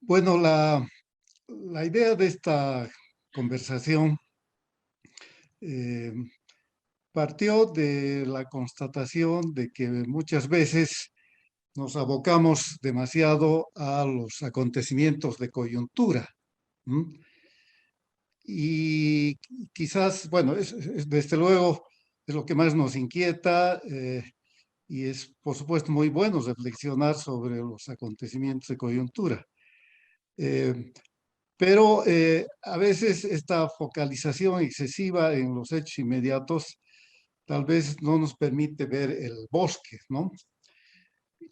Bueno, la idea de esta conversación eh, partió de la constatación de que muchas veces nos abocamos demasiado a los acontecimientos de coyuntura. ¿M? Y quizás, bueno, desde luego es lo que más nos inquieta, y es, por supuesto, muy bueno reflexionar sobre los acontecimientos de coyuntura. Eh, Pero a veces esta focalización excesiva en los hechos inmediatos tal vez no nos permite ver el bosque, ¿no?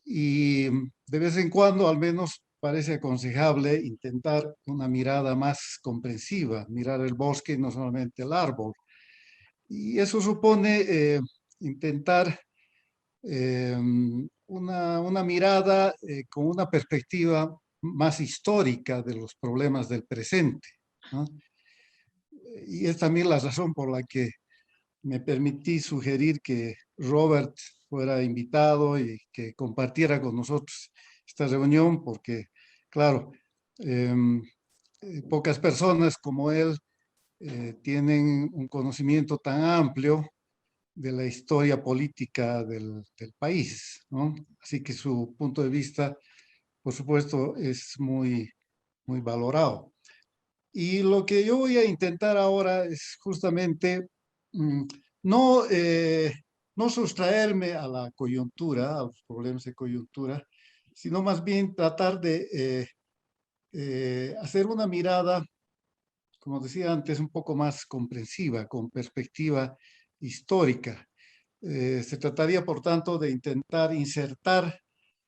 Y de vez en cuando al menos parece aconsejable intentar una mirada más comprensiva, mirar el bosque y no solamente el árbol. Y eso supone intentar una mirada con una perspectiva más histórica de los problemas del presente, ¿no? Y es también la razón por la que me permití sugerir que Robert fuera invitado y que compartiera con nosotros esta reunión, porque, claro, em, pocas personas como él tienen un conocimiento tan amplio de la historia política del país, ¿no? Así que su punto de vista, por supuesto, es muy valorado. Y lo que yo voy a intentar ahora es justamente mm, no, no sustraerme a la coyuntura, a los problemas de coyuntura, sino más bien tratar de hacer una mirada, como decía antes, un poco más comprensiva, con perspectiva histórica. Se trataría, por tanto, de intentar insertar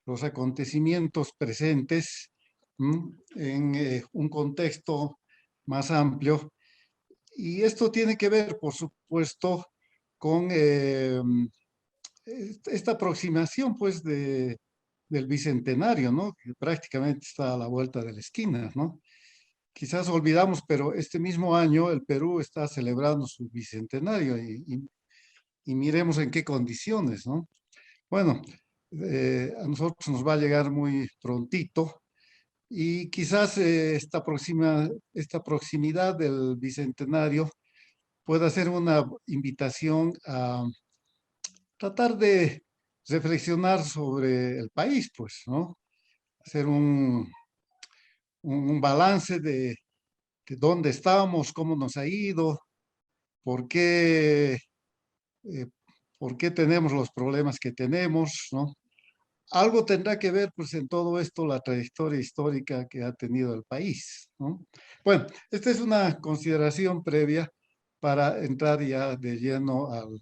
los acontecimientos presentes en un contexto más amplio. Y esto tiene que ver, por supuesto, con esta aproximación, pues, del bicentenario, ¿no? Que prácticamente está a la vuelta de la esquina, ¿no? Quizás olvidamos, pero este mismo año el Perú está celebrando su bicentenario y miremos en qué condiciones, ¿no? Bueno, a nosotros nos va a llegar muy prontito y quizás esta proximidad del bicentenario pueda ser una invitación a tratar de reflexionar sobre el país, pues, ¿no? Hacer un balance de dónde estamos, cómo nos ha ido, por qué, eh, por qué tenemos los problemas que tenemos, ¿no? Algo tendrá que ver, pues, en todo esto la trayectoria histórica que ha tenido el país, ¿no? Bueno, esta es una consideración previa para entrar ya de lleno al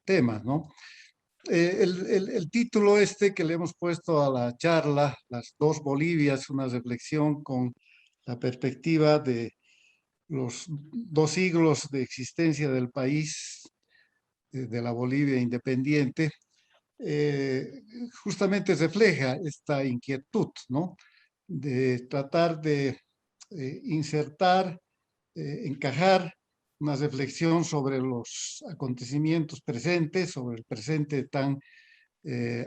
tema, ¿no? El título este que le hemos puesto a la charla, Las dos Bolivias, una reflexión con la perspectiva de los dos siglos de existencia del país, de la Bolivia independiente, eh, justamente refleja esta inquietud, ¿no? De tratar de insertar, encajar una reflexión sobre los acontecimientos presentes, sobre el presente tan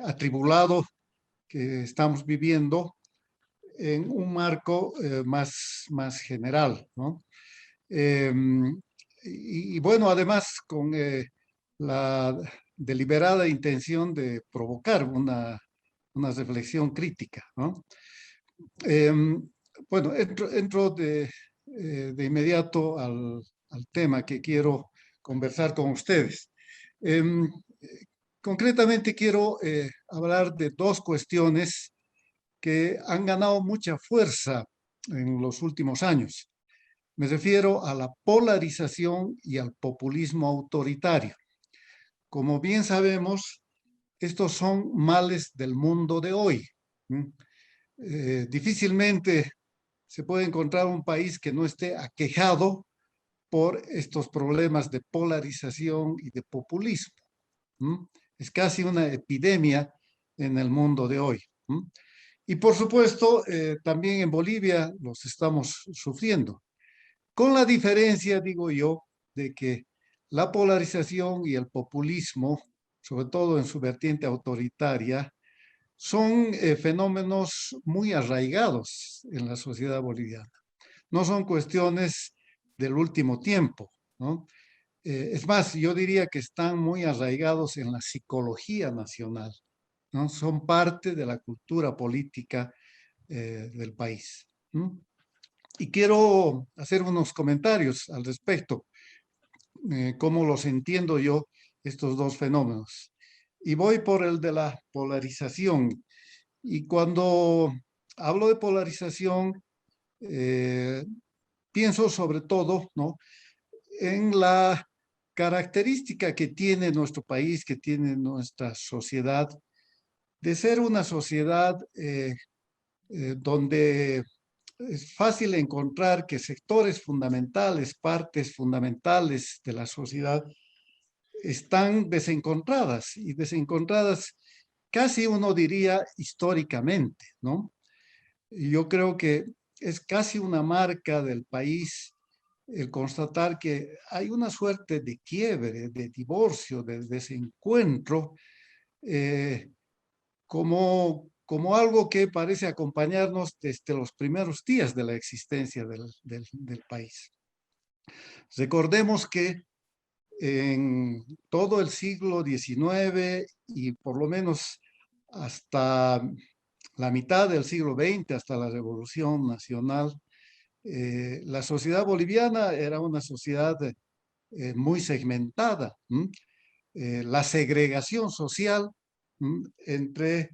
atribulado que estamos viviendo en un marco más general, ¿no? Eh, y bueno, además con la deliberada intención de provocar una reflexión crítica, ¿no? Eh, bueno, entro de inmediato al tema que quiero conversar con ustedes. Eh, Concretamente quiero hablar de dos cuestiones que han ganado mucha fuerza en los últimos años. Me refiero a la polarización y al populismo autoritario. Como bien sabemos, estos son males del mundo de hoy. ¿Mm? Difícilmente se puede encontrar un país que no esté aquejado por estos problemas de polarización y de populismo. ¿Mm? Es casi una epidemia en el mundo de hoy. ¿Mm? Y por supuesto, también en Bolivia los estamos sufriendo, con la diferencia, digo yo, de que la polarización y el populismo, sobre todo en su vertiente autoritaria, son fenómenos muy arraigados en la sociedad boliviana. No son cuestiones del último tiempo, ¿no? Es más, yo diría que están muy arraigados en la psicología nacional, ¿no? Son parte de la cultura política del país. ¿No? Y quiero hacer unos comentarios al respecto, cómo los entiendo yo, estos dos fenómenos. Y voy por el de la polarización. Y cuando hablo de polarización, eh, pienso sobre todo, ¿no?, en la característica que tiene nuestro país, que tiene nuestra sociedad, de ser una sociedad donde es fácil encontrar que sectores fundamentales, partes fundamentales de la sociedad están desencontradas y desencontradas casi uno diría históricamente, ¿no? Y yo creo que es casi una marca del país el constatar que hay una suerte de quiebre, de divorcio, de desencuentro, eh, como algo que parece acompañarnos desde los primeros días de la existencia del país. Recordemos que en todo el siglo XIX y por lo menos hasta la mitad del siglo XX, hasta la Revolución Nacional, la sociedad boliviana era una sociedad muy segmentada. La segregación social entre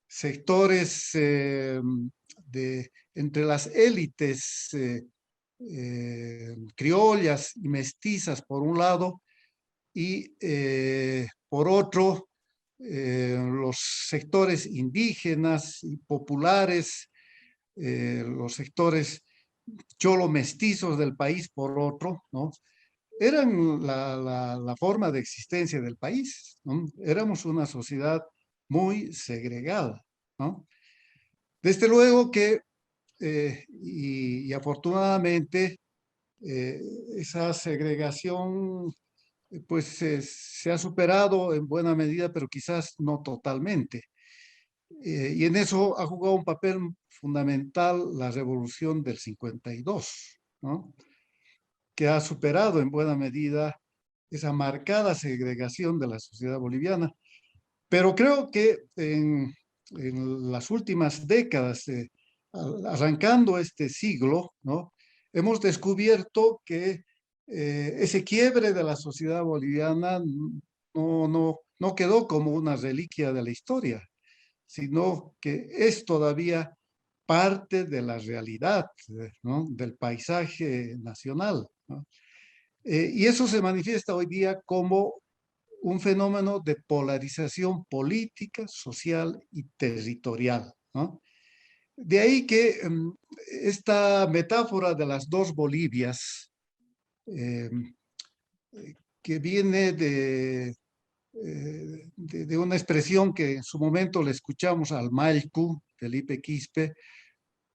sectores, entre las élites criollas y mestizas por un lado y por otro los sectores indígenas y populares, los sectores cholo mestizos del país por otro, ¿no? Eran la forma de existencia del país, ¿no? Éramos una sociedad muy segregada, ¿no? Desde luego que, y afortunadamente, eh, esa segregación pues se ha superado en buena medida, pero quizás no totalmente. Y en eso ha jugado un papel fundamental la revolución del 52, ¿no?, que ha superado en buena medida esa marcada segregación de la sociedad boliviana. Pero creo que en las últimas décadas, arrancando este siglo, ¿no?, hemos descubierto que ese quiebre de la sociedad boliviana no quedó como una reliquia de la historia, sino que es todavía parte de la realidad, ¿no?, del paisaje nacional, ¿no? Y eso se manifiesta hoy día como un fenómeno de polarización política, social y territorial, ¿no? De ahí que esta metáfora de las dos Bolivias, eh, que viene de una expresión que en su momento le escuchamos al Maycu, Felipe Quispe,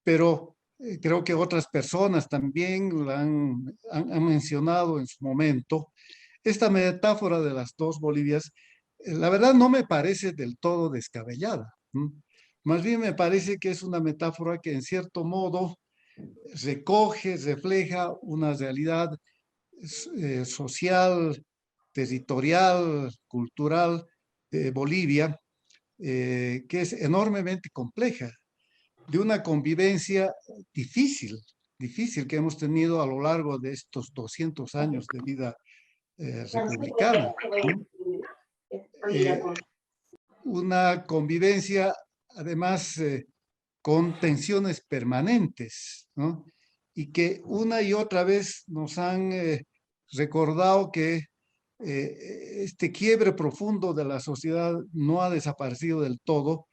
pero creo que otras personas también la han mencionado en su momento. Esta metáfora de las dos Bolivias, la verdad no me parece del todo descabellada. Más bien me parece que es una metáfora que en cierto modo recoge, refleja una realidad social, territorial, cultural de Bolivia, que es enormemente compleja, de una convivencia difícil, difícil que hemos tenido a lo largo de estos 200 años de vida republicana. Eh, una convivencia, además, con tensiones permanentes, ¿no? Y que una y otra vez nos han recordado que este quiebre profundo de la sociedad no ha desaparecido del todo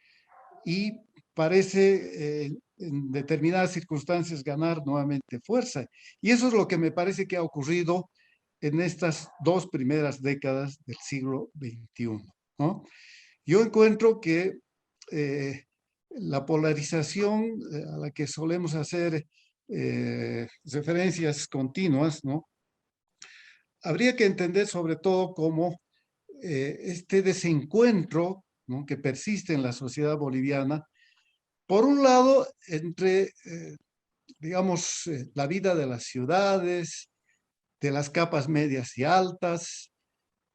y parece en determinadas circunstancias ganar nuevamente fuerza. Y eso es lo que me parece que ha ocurrido en estas dos primeras décadas del siglo XXI, ¿no? Yo encuentro que la polarización a la que solemos hacer referencias continuas, ¿no?, habría que entender sobre todo como este desencuentro, ¿no?, que persiste en la sociedad boliviana. Por un lado, entre, digamos, la vida de las ciudades, de las capas medias y altas,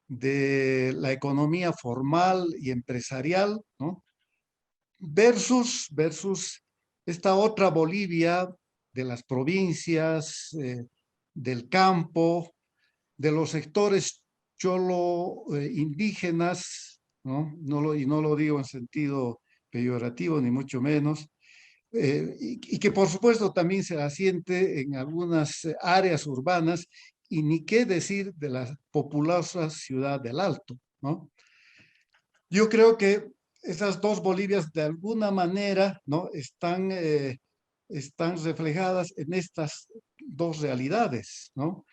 de la economía formal y empresarial, ¿no?, versus esta otra Bolivia de las provincias, del campo, de los sectores cholo indígenas, ¿no? Y no lo digo en sentido peyorativo, ni mucho menos, y que por supuesto también se asiente en algunas áreas urbanas, y ni qué decir de la populosa ciudad del Alto, ¿no? Yo creo que esas dos Bolivias de alguna manera, ¿no?, están reflejadas en estas dos realidades, ¿no?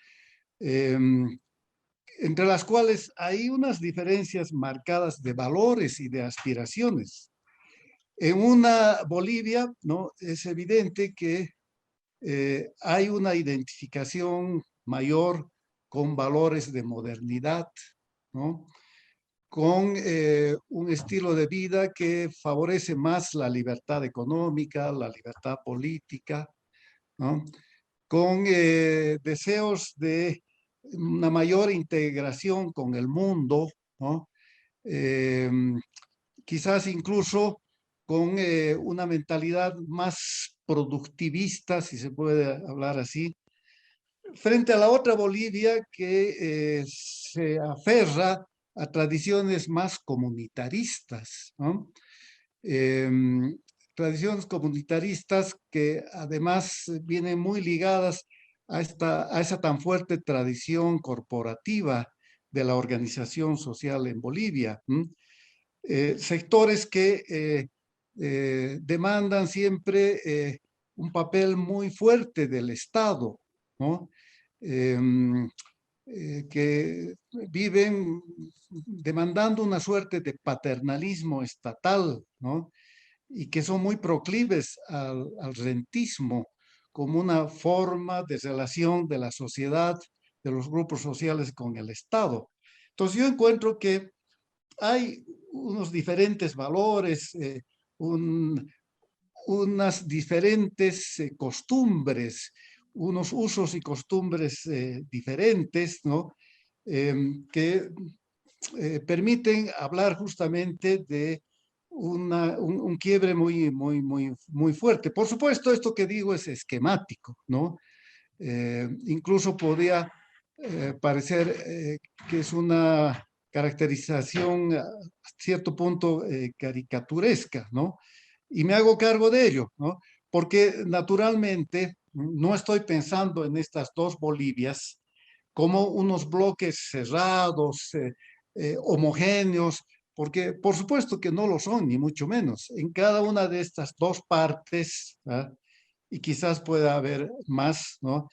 Entre las cuales hay unas diferencias marcadas de valores y de aspiraciones. En una Bolivia, ¿no?, es evidente que hay una identificación mayor con valores de modernidad, ¿no?, con un estilo de vida que favorece más la libertad económica, la libertad política, ¿no?, con deseos de una mayor integración con el mundo, ¿no? Eh, Quizás incluso con una mentalidad más productivista, si se puede hablar así, frente a la otra Bolivia que se aferra a tradiciones más comunitaristas, ¿no? Eh, Tradiciones comunitaristas que además vienen muy ligadas a esa tan fuerte tradición corporativa de la organización social en Bolivia. Sectores que demandan siempre un papel muy fuerte del Estado, ¿no? Em, que viven demandando una suerte de paternalismo estatal, ¿no?, y que son muy proclives al rentismo como una forma de relación de la sociedad, de los grupos sociales con el Estado. Entonces yo encuentro que hay unos diferentes valores, unas diferentes costumbres, unos usos y costumbres diferentes, ¿no? Que permiten hablar justamente de un quiebre muy fuerte. Por supuesto, esto que digo es esquemático, ¿no? Incluso podría parecer que es una caracterización a cierto punto caricaturesca, ¿no? Y me hago cargo de ello, ¿no? Porque naturalmente no estoy pensando en estas dos Bolivias como unos bloques cerrados, homogéneos, porque por supuesto que no lo son, ni mucho menos. En cada una de estas dos partes, ¿ah?, y quizás pueda haber más, ¿no?,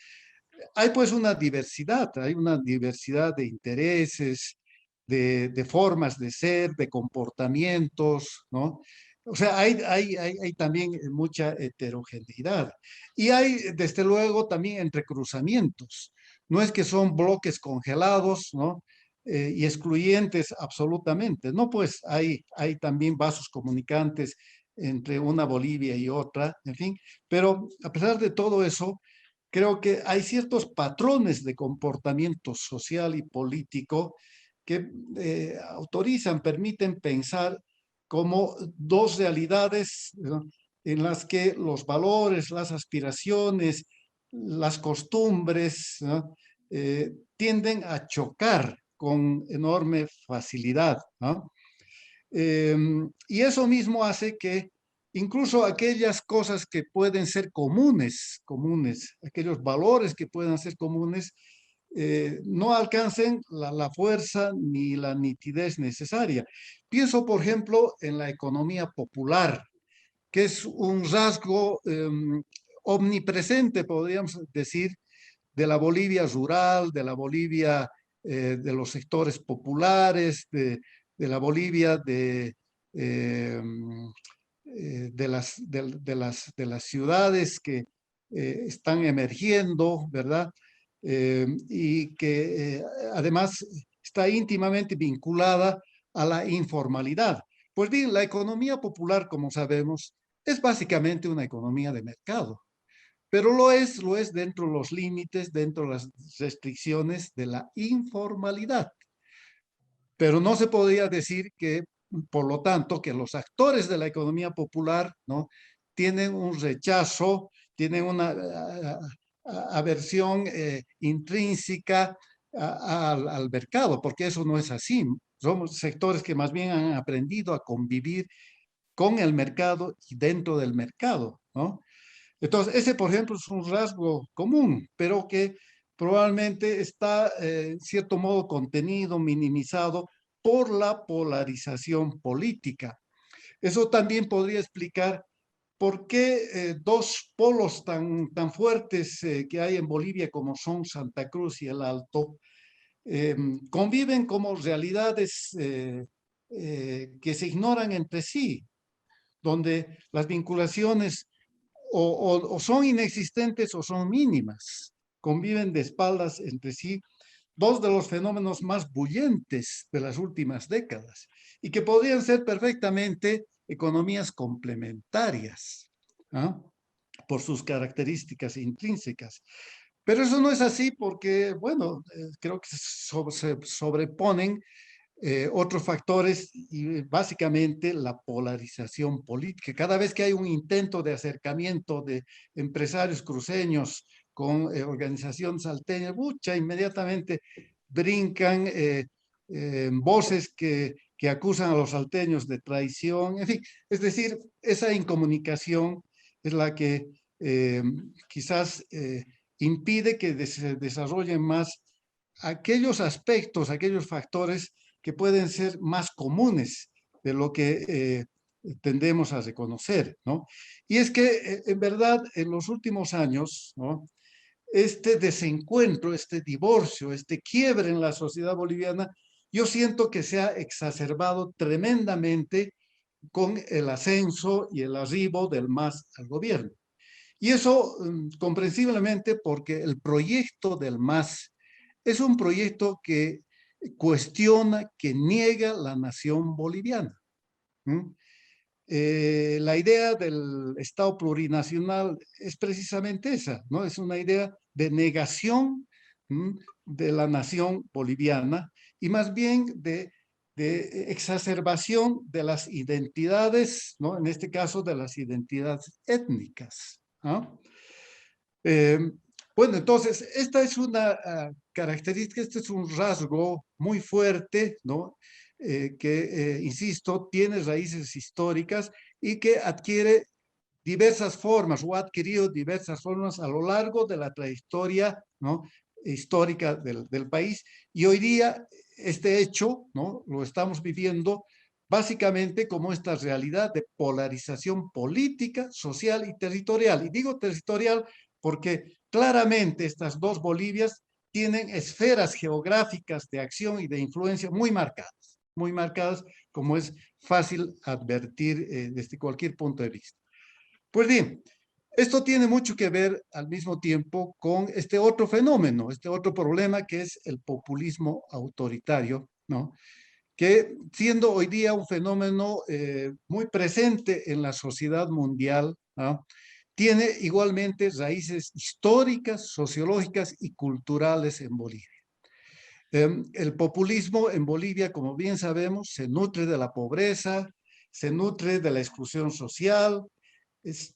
hay pues hay una diversidad de intereses, de formas de ser, de comportamientos, ¿no? O sea, hay también mucha heterogeneidad. Y hay, desde luego, también entrecruzamientos. No es que son bloques congelados, ¿no? Y excluyentes absolutamente. No, pues hay también vasos comunicantes entre una Bolivia y otra, en fin. Pero a pesar de todo eso, creo que hay ciertos patrones de comportamiento social y político que autorizan, permiten pensar como dos realidades, ¿no?, en las que los valores, las aspiraciones, las costumbres, ¿no?, tienden a chocar con enorme facilidad, ¿no? Y eso mismo hace que incluso aquellas cosas que pueden ser comunes, aquellos valores que puedan ser comunes, no alcancen la fuerza ni la nitidez necesaria. Pienso, por ejemplo, en la economía popular, que es un rasgo omnipresente, podríamos decir, de la Bolivia rural, de la Bolivia de los sectores populares, de la Bolivia eh, de las ciudades que están emergiendo, ¿verdad? Y que además está íntimamente vinculada a la informalidad. Pues bien, la economía popular, como sabemos, es básicamente una economía de mercado, pero lo es dentro de los límites, dentro de las restricciones de la informalidad. Pero no se podría decir que, por lo tanto, que los actores de la economía popular, ¿no?, tienen un rechazo, tienen una aversión intrínseca al mercado, porque eso no es así. Somos sectores que más bien han aprendido a convivir con el mercado y dentro del mercado, ¿no? Entonces, ese, por ejemplo, es un rasgo común, pero que probablemente está, en cierto modo, contenido, minimizado por la polarización política. Eso también podría explicar por qué dos polos tan fuertes que hay en Bolivia, como son Santa Cruz y el Alto, eh, conviven como realidades que se ignoran entre sí, donde las vinculaciones o son inexistentes o son mínimas, conviven de espaldas entre sí, dos de los fenómenos más bullentes de las últimas décadas y que podrían ser perfectamente economías complementarias, ¿no?, por sus características intrínsecas. Pero eso no es así porque, bueno, creo que se sobreponen otros factores y básicamente la polarización política. Cada vez que hay un intento de acercamiento de empresarios cruceños con organizaciones salteñas, mucha, inmediatamente brincan voces que acusan a los salteños de traición. En fin, es decir, esa incomunicación es la que eh, quizás impide que se desarrollen más aquellos aspectos, aquellos factores que pueden ser más comunes de lo que tendemos a reconocer, ¿no? Y es que, en verdad, en los últimos años, ¿no?, este desencuentro, este divorcio, este quiebre en la sociedad boliviana, yo siento que se ha exacerbado tremendamente con el ascenso y el arribo del MAS al gobierno. Y eso, comprensiblemente, porque el proyecto del MAS es un proyecto que cuestiona, que niega la nación boliviana. ¿Mm? La idea del Estado plurinacional es precisamente esa, ¿no? Es una idea de negación, ¿m?, de la nación boliviana y más bien de exacerbación de las identidades, ¿no?, en este caso de las identidades étnicas, ¿no? Eh, bueno, entonces, esta es una característica, este es un rasgo muy fuerte, ¿no? Que, insisto, tiene raíces históricas y que adquiere diversas formas o ha adquirido diversas formas a lo largo de la trayectoria, ¿no?, histórica del país. Y hoy día este hecho, ¿no?, lo estamos viviendo básicamente como esta realidad de polarización política, social y territorial. Y digo territorial porque claramente estas dos Bolivias tienen esferas geográficas de acción y de influencia muy marcadas, como es fácil advertir desde cualquier punto de vista. Pues bien, esto tiene mucho que ver al mismo tiempo con este otro fenómeno, este otro problema que es el populismo autoritario, ¿no?, que siendo hoy día un fenómeno muy presente en la sociedad mundial, ¿no?, tiene igualmente raíces históricas, sociológicas y culturales en Bolivia. El populismo en Bolivia, como bien sabemos, se nutre de la pobreza, se nutre de la exclusión social,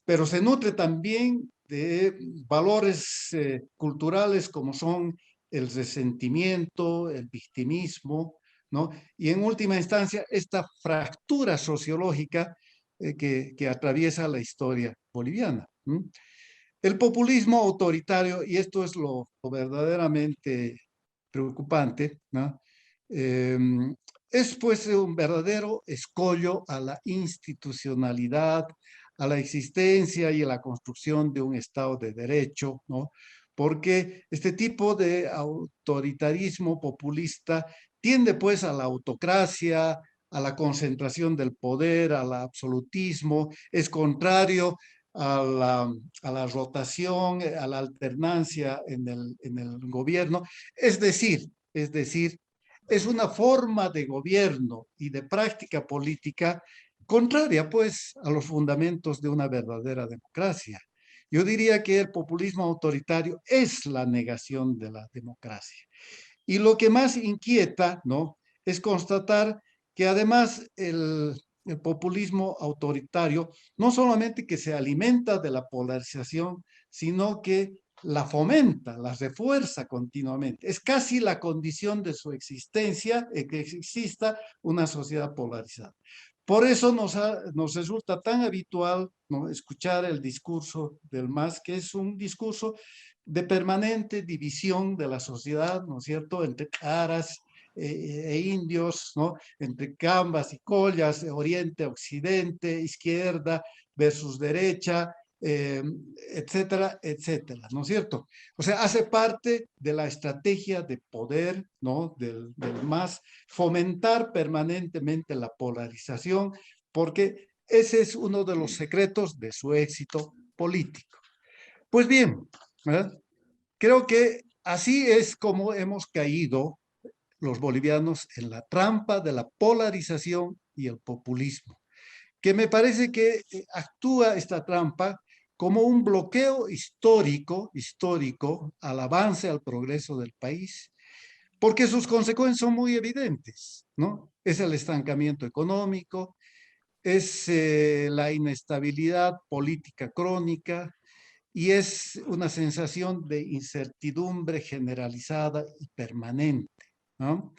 pero se nutre también de valores culturales como son el resentimiento, el victimismo, ¿no? Y en última instancia, esta fractura sociológica que atraviesa la historia boliviana. ¿Mm? El populismo autoritario, y esto es lo verdaderamente preocupante, ¿no?, Eh, es pues un verdadero escollo a la institucionalidad, a la existencia y a la construcción de un Estado de Derecho, ¿no? Porque este tipo de autoritarismo populista tiende pues a la autocracia, a la concentración del poder, al absolutismo, es contrario a la rotación, a la alternancia en el gobierno. Es decir, es una forma de gobierno y de práctica política contraria, pues, a los fundamentos de una verdadera democracia. Yo diría que el populismo autoritario es la negación de la democracia. Y lo que más inquieta, ¿no?, es constatar que además el populismo autoritario no solamente que se alimenta de la polarización, sino que la fomenta, la refuerza continuamente. Es casi la condición de su existencia, que exista una sociedad polarizada. Por eso nos resulta tan habitual, ¿no?, escuchar el discurso del MAS, que es un discurso de permanente división de la sociedad, ¿no es cierto?, entre aras e indios, ¿no?, entre cambas y collas, oriente, occidente, izquierda versus derecha, etcétera, etcétera, ¿no es cierto? O sea, hace parte de la estrategia de poder, ¿no?, del MAS, fomentar permanentemente la polarización, porque ese es uno de los secretos de su éxito político. Pues bien, ¿verdad?, creo que así es como hemos caído los bolivianos en la trampa de la polarización y el populismo, que me parece que actúa esta trampa como un bloqueo histórico al avance, al progreso del país, porque sus consecuencias son muy evidentes, ¿no? Es el estancamiento económico, es la inestabilidad política crónica, y es una sensación de incertidumbre generalizada y permanente, ¿no?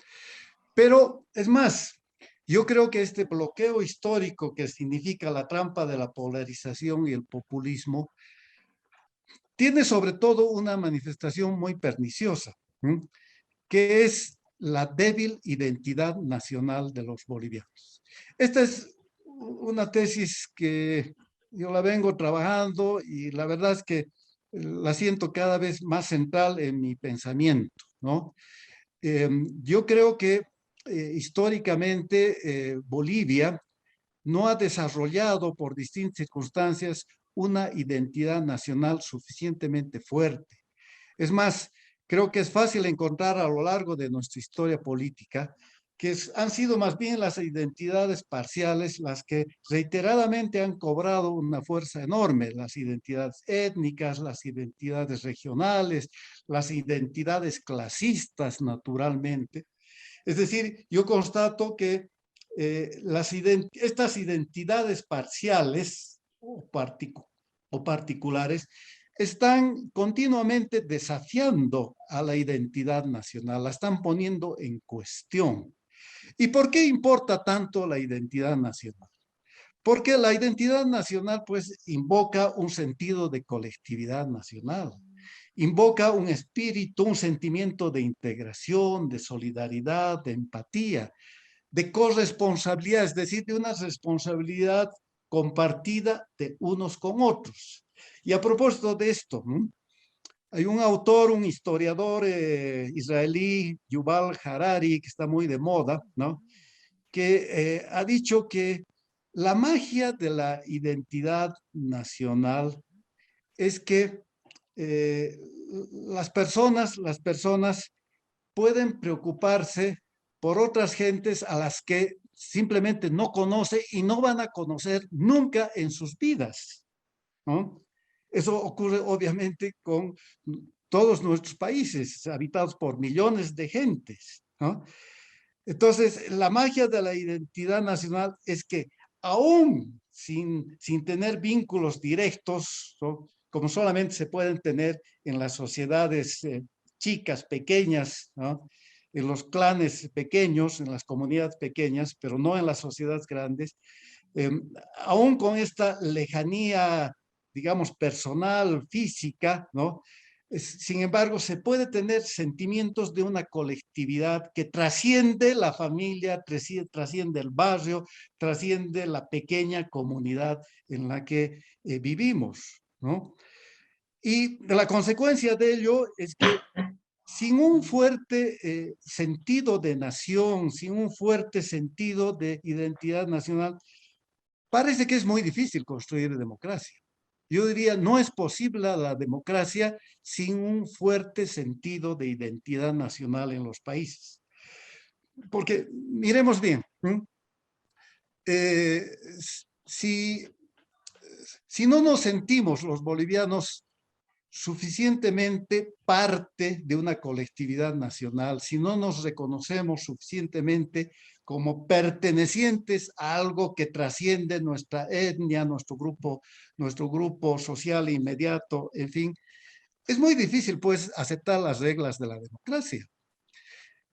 Pero es más, yo creo que este bloqueo histórico que significa la trampa de la polarización y el populismo tiene sobre todo una manifestación muy perniciosa, ¿sí?, que es la débil identidad nacional de los bolivianos. Esta es una tesis que yo la vengo trabajando y la verdad es que la siento cada vez más central en mi pensamiento, ¿no? Yo creo que históricamente Bolivia no ha desarrollado por distintas circunstancias una identidad nacional suficientemente fuerte. Es más, creo que es fácil encontrar a lo largo de nuestra historia política que han sido más bien las identidades parciales las que reiteradamente han cobrado una fuerza enorme, las identidades étnicas, las identidades regionales, las identidades clasistas, naturalmente. Es decir, yo constato que estas identidades parciales o particulares están continuamente desafiando a la identidad nacional, la están poniendo en cuestión. ¿Y por qué importa tanto la identidad nacional? Porque la identidad nacional, pues, invoca un sentido de colectividad nacional, invoca un espíritu, un sentimiento de integración, de solidaridad, de empatía, de corresponsabilidad, es decir, de una responsabilidad compartida de unos con otros. Y a propósito de esto, ¿no?, hay un autor, un historiador israelí, Yuval Harari, que está muy de moda, ¿no?, que ha dicho que la magia de la identidad nacional es que eh, las personas pueden preocuparse por otras gentes a las que simplemente no conoce y no van a conocer nunca en sus vidas, ¿no? Eso ocurre obviamente con todos nuestros países habitados por millones de gentes, ¿no? Entonces, la magia de la identidad nacional es que aún sin tener vínculos directos, ¿no?, como solamente se pueden tener en las sociedades chicas, pequeñas, ¿no?, en los clanes pequeños, en las comunidades pequeñas, pero no en las sociedades grandes, eh, aún con esta lejanía, digamos, personal, física, ¿no? Sin embargo, se puede tener sentimientos de una colectividad que trasciende la familia, trasciende el barrio, trasciende la pequeña comunidad en la que vivimos, ¿no? Y la consecuencia de ello es que sin un fuerte sentido de nación, sin un fuerte sentido de identidad nacional, parece que es muy difícil construir democracia. Yo diría, no es posible la democracia sin un fuerte sentido de identidad nacional en los países. porque miremos bien, eh, si, si no nos sentimos los bolivianos suficientemente parte de una colectividad nacional, si no nos reconocemos suficientemente como pertenecientes a algo que trasciende nuestra etnia, nuestro grupo social inmediato, en fin, es muy difícil pues aceptar las reglas de la democracia.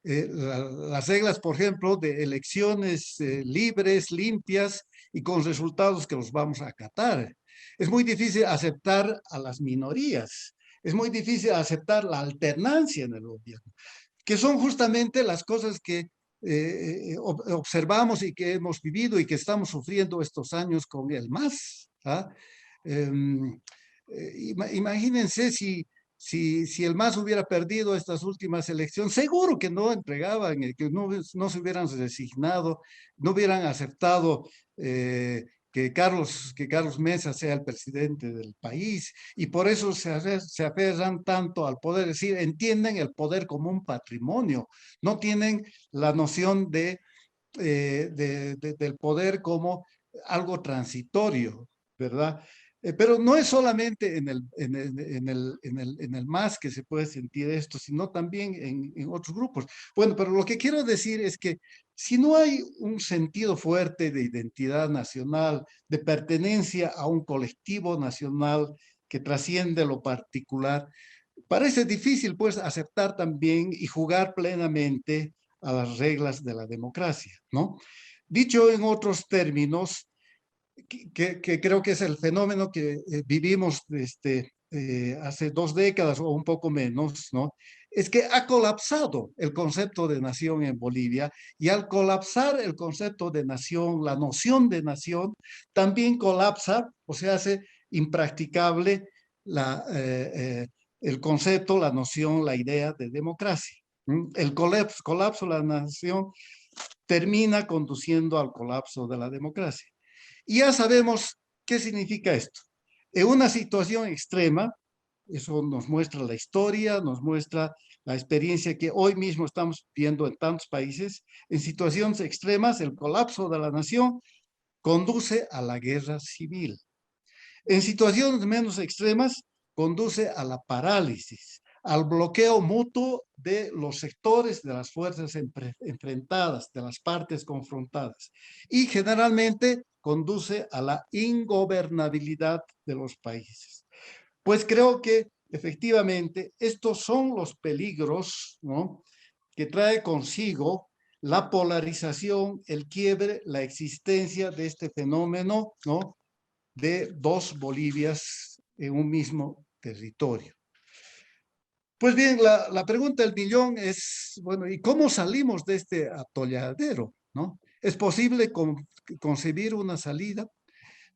Las reglas, por ejemplo, de elecciones libres, limpias y con resultados que los vamos a acatar. Es muy difícil aceptar a las minorías. Es muy difícil aceptar la alternancia en el gobierno, que son justamente las cosas que observamos y que hemos vivido y que estamos sufriendo estos años con el MAS. ¿Ah? Eh, Imagínense si el MAS hubiera perdido estas últimas elecciones, seguro que no entregaban, que no se hubieran resignado, no hubieran aceptado que Carlos Mesa sea el presidente del país, y por eso se aferran tanto al poder, es decir, entienden el poder como un patrimonio, no tienen la noción del poder como algo transitorio, ¿verdad? Pero no es solamente en el MAS que se puede sentir esto, sino también en otros grupos. Bueno, pero lo que quiero decir es que si no hay un sentido fuerte de identidad nacional, de pertenencia a un colectivo nacional que trasciende lo particular, parece difícil pues aceptar también y jugar plenamente a las reglas de la democracia, ¿no? Dicho en otros términos, que creo que es el fenómeno que vivimos hace 2 décadas o un poco menos, ¿no? Es que ha colapsado el concepto de nación en Bolivia, y al colapsar el concepto de nación, la noción de nación, también colapsa o se hace impracticable la, el concepto, la noción, la idea de democracia. El colapso de la nación termina conduciendo al colapso de la democracia. Y ya sabemos qué significa esto. En una situación extrema, eso nos muestra la historia, nos muestra la experiencia que hoy mismo estamos viendo en tantos países. En situaciones extremas, el colapso de la nación conduce a la guerra civil. En situaciones menos extremas, conduce a la parálisis, al bloqueo mutuo de los sectores de las fuerzas enfrentadas, de las partes confrontadas, y generalmente conduce a la ingobernabilidad de los países. Pues creo que efectivamente estos son los peligros, ¿no?, que trae consigo la polarización, el quiebre, la existencia de este fenómeno, ¿no?, de dos Bolivias en un mismo territorio. Pues bien, la pregunta del millón es, bueno, ¿y cómo salimos de este atolladero? ¿No? ¿Es posible concebir una salida?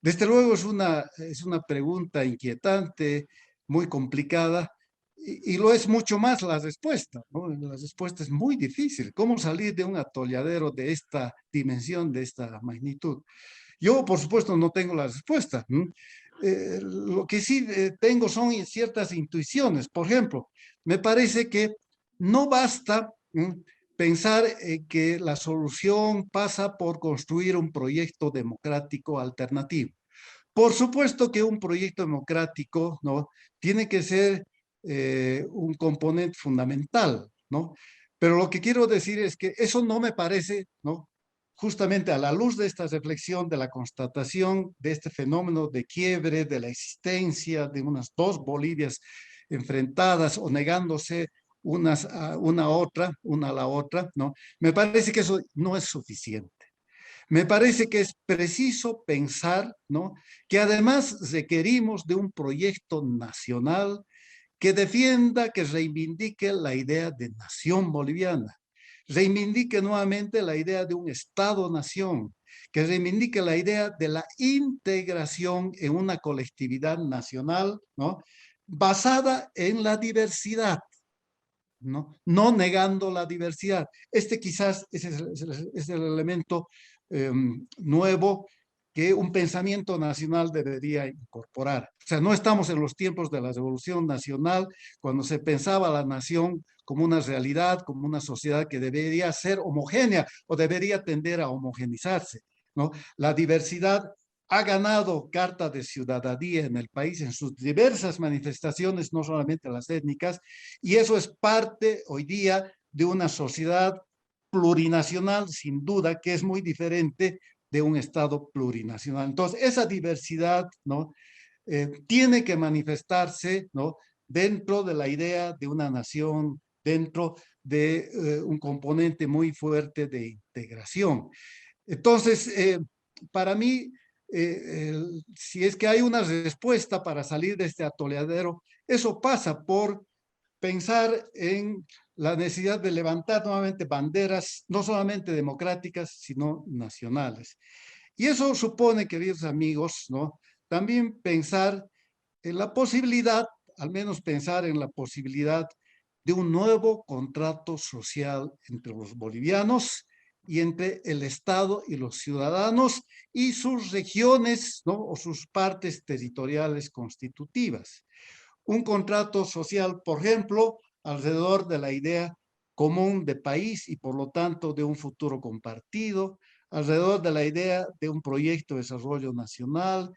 Desde luego es una pregunta inquietante, muy complicada, y lo es mucho más la respuesta, ¿no? La respuesta es muy difícil. ¿Cómo salir de un atolladero de esta dimensión, de esta magnitud? Yo, por supuesto, no tengo la respuesta. Lo que sí tengo son ciertas intuiciones. Por ejemplo, me parece que no basta pensar que la solución pasa por construir un proyecto democrático alternativo. Por supuesto que un proyecto democrático, ¿no?, tiene que ser un componente fundamental, ¿no? Pero lo que quiero decir es que eso no me parece, ¿no?, justamente a la luz de esta reflexión, de la constatación de este fenómeno de quiebre, de la existencia de unas dos Bolivias enfrentadas o negándose una a la otra, ¿no? Me parece que eso no es suficiente. Me parece que es preciso pensar, ¿no?, que además requerimos de un proyecto nacional que defienda, que reivindique la idea de nación boliviana, reivindique nuevamente la idea de un Estado-nación, que reivindique la idea de la integración en una colectividad nacional, ¿no?, basada en la diversidad, no negando la diversidad. Este quizás es el elemento nuevo que un pensamiento nacional debería incorporar. O sea, no estamos en los tiempos de la Revolución Nacional, cuando se pensaba la nación como una realidad, como una sociedad que debería ser homogénea o debería tender a homogenizarse, ¿no? La diversidad ha ganado carta de ciudadanía en el país en sus diversas manifestaciones, no solamente las étnicas, y eso es parte hoy día de una sociedad plurinacional, sin duda, que es muy diferente de un Estado plurinacional. Entonces, esa diversidad, ¿no? Tiene que manifestarse, ¿no? Dentro de la idea de una nación, dentro de un componente muy fuerte de integración. Entonces, para mí, si es que hay una respuesta para salir de este atoleadero, eso pasa por pensar en la necesidad de levantar nuevamente banderas, no solamente democráticas, sino nacionales. Y eso supone, queridos amigos, ¿no? También pensar en la posibilidad, al menos pensar en la posibilidad de un nuevo contrato social entre los bolivianos y entre el Estado y los ciudadanos y sus regiones, ¿no? O sus partes territoriales constitutivas. Un contrato social, por ejemplo, alrededor de la idea común de país y por lo tanto de un futuro compartido, alrededor de la idea de un proyecto de desarrollo nacional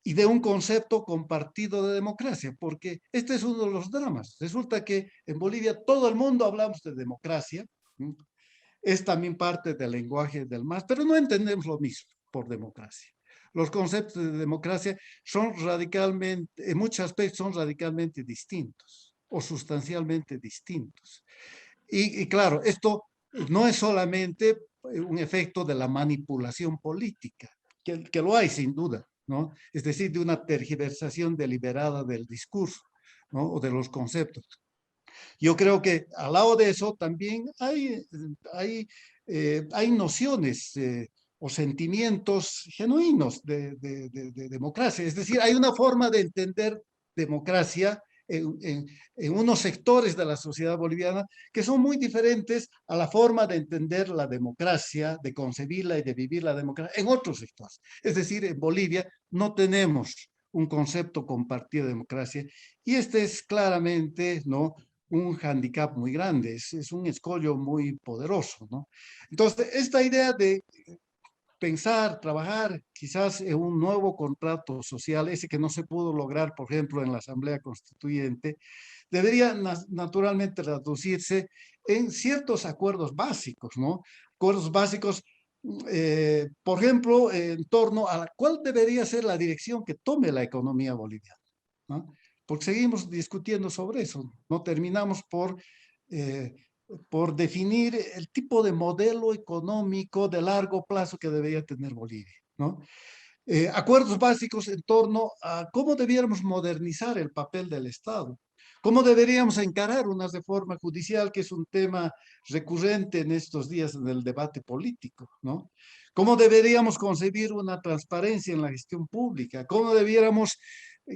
y de un concepto compartido de democracia, porque este es uno de los dramas. Resulta que en Bolivia todo el mundo hablamos de democracia, ¿no? Es también parte del lenguaje del MAS, pero no entendemos lo mismo por democracia. Los conceptos de democracia son radicalmente, en muchos aspectos son radicalmente distintos o sustancialmente distintos. Y claro, esto no es solamente un efecto de la manipulación política, que lo hay sin duda, ¿no? Es decir, de una tergiversación deliberada del discurso, ¿no? O de los conceptos. Yo creo que al lado de eso también hay nociones o sentimientos genuinos de democracia. Es decir, hay una forma de entender democracia en unos sectores de la sociedad boliviana que son muy diferentes a la forma de entender la democracia, de concebirla y de vivir la democracia en otros sectores. Es decir, en Bolivia no tenemos un concepto compartido de democracia y este es claramente, ¿no?, un handicap muy grande, es un escollo muy poderoso, ¿no? Entonces, esta idea de pensar, trabajar quizás en un nuevo contrato social, ese que no se pudo lograr, por ejemplo, en la Asamblea Constituyente, debería naturalmente traducirse en ciertos acuerdos básicos, ¿no? Acuerdos básicos, por ejemplo, en torno a cuál debería ser la dirección que tome la economía boliviana, ¿no? Porque seguimos discutiendo sobre eso, no terminamos eh, por definir el tipo de modelo económico de largo plazo que debería tener Bolivia, ¿no? Acuerdos básicos en torno a cómo debiéramos modernizar el papel del Estado, cómo deberíamos encarar una reforma judicial, que es un tema recurrente en estos días en el debate político, ¿no? Cómo deberíamos concebir una transparencia en la gestión pública, cómo debiéramos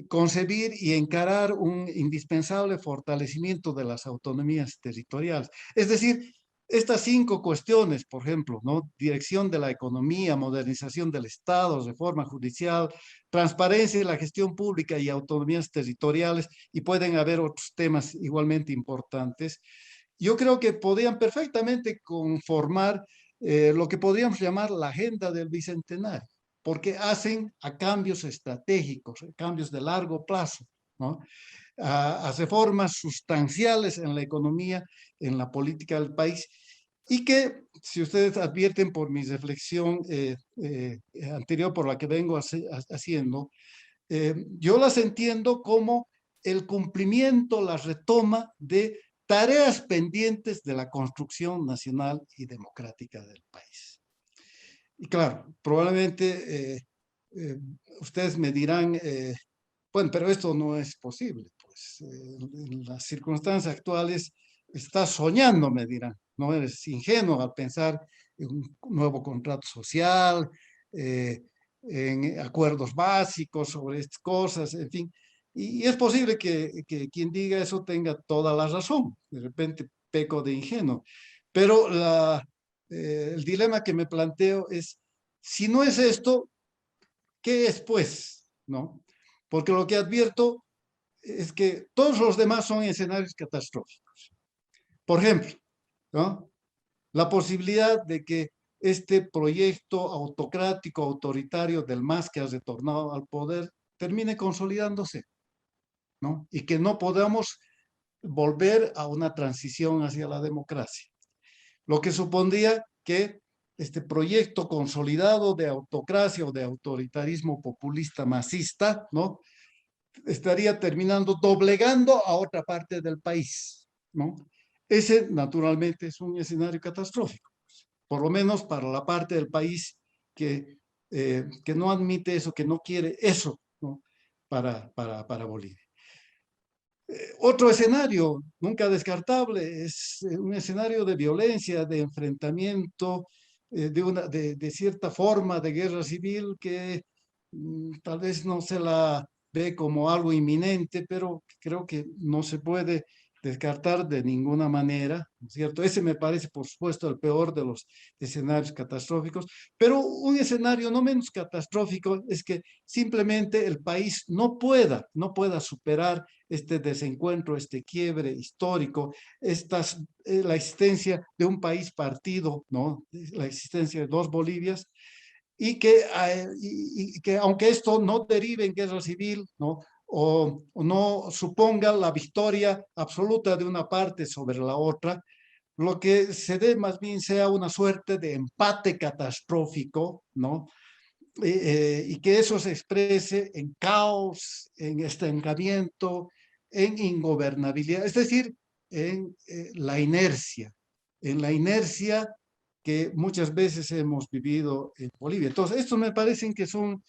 concebir y encarar un indispensable fortalecimiento de las autonomías territoriales. Es decir, estas 5 cuestiones, por ejemplo, ¿no? Dirección de la economía, modernización del Estado, reforma judicial, transparencia en la gestión pública y autonomías territoriales, y pueden haber otros temas igualmente importantes. Yo creo que podrían perfectamente conformar lo que podríamos llamar la agenda del bicentenario, porque hacen a cambios estratégicos, a cambios de largo plazo, ¿no? A reformas sustanciales en la economía, en la política del país, y que, si ustedes advierten por mi reflexión anterior, por la que vengo haciendo, yo las entiendo como el cumplimiento, la retoma de tareas pendientes de la construcción nacional y democrática del país. Y claro, probablemente ustedes me dirán, bueno, pero esto no es posible, pues en las circunstancias actuales estás soñando, me dirán, no eres ingenuo al pensar en un nuevo contrato social, en acuerdos básicos sobre estas cosas, en fin. Y es posible que quien diga eso tenga toda la razón, de repente peco de ingenuo, pero el dilema que me planteo es, si no es esto, ¿qué es pues? ¿No? Porque lo que advierto es que todos los demás son escenarios catastróficos. Por ejemplo, ¿no? La posibilidad de que este proyecto autocrático, autoritario del MAS que ha retornado al poder termine consolidándose, ¿no? Y que no podamos volver a una transición hacia la democracia. Lo que supondría que este proyecto consolidado de autocracia o de autoritarismo populista masista, ¿no? Estaría terminando doblegando a otra parte del país, ¿no? Ese, naturalmente, es un escenario catastrófico, por lo menos para la parte del país que no admite eso, que no quiere eso, ¿no? Para Bolivia. Otro escenario, nunca descartable, es un escenario de violencia, de enfrentamiento, de cierta forma de guerra civil que tal vez no se la ve como algo inminente, pero creo que no se puede descartar de ninguna manera, ¿no es cierto? Ese me parece, por supuesto, el peor de los escenarios catastróficos, pero un escenario no menos catastrófico es que simplemente el país no pueda superar este desencuentro, este quiebre histórico, la existencia de un país partido, ¿no? La existencia de dos Bolivias, y que aunque esto no derive en guerra civil, ¿no? O no suponga la victoria absoluta de una parte sobre la otra, lo que se dé más bien sea una suerte de empate catastrófico, ¿no? Y que eso se exprese en caos, en estancamiento, en ingobernabilidad, es decir, en la inercia que muchas veces hemos vivido en Bolivia. Entonces, estos me parecen que son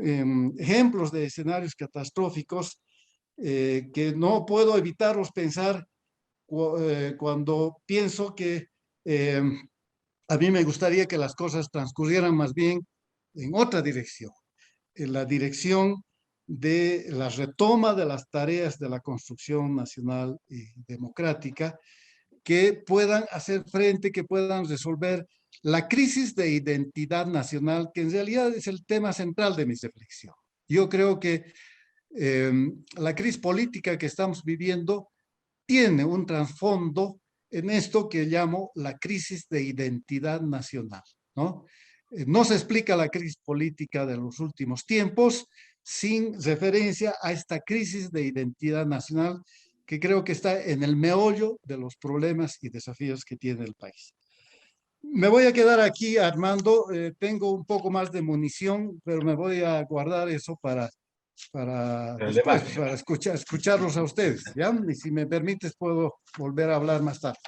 ejemplos de escenarios catastróficos que no puedo evitarlos pensar cuando pienso que eh, a mí me gustaría que las cosas transcurrieran más bien en otra dirección, en la dirección de la retoma de las tareas de la construcción nacional y democrática, que puedan hacer frente, que puedan resolver la crisis de identidad nacional, que en realidad es el tema central de mi reflexión. Yo creo que eh, la crisis política que estamos viviendo tiene un trasfondo en esto que llamo la crisis de identidad nacional, ¿no? No se explica la crisis política de los últimos tiempos sin referencia a esta crisis de identidad nacional que creo que está en el meollo de los problemas y desafíos que tiene el país. Me voy a quedar aquí, Armando. Tengo un poco más de munición, pero me voy a guardar eso para El después, debate. para escucharlos a ustedes, ¿ya? Y si me permites, puedo volver a hablar más tarde.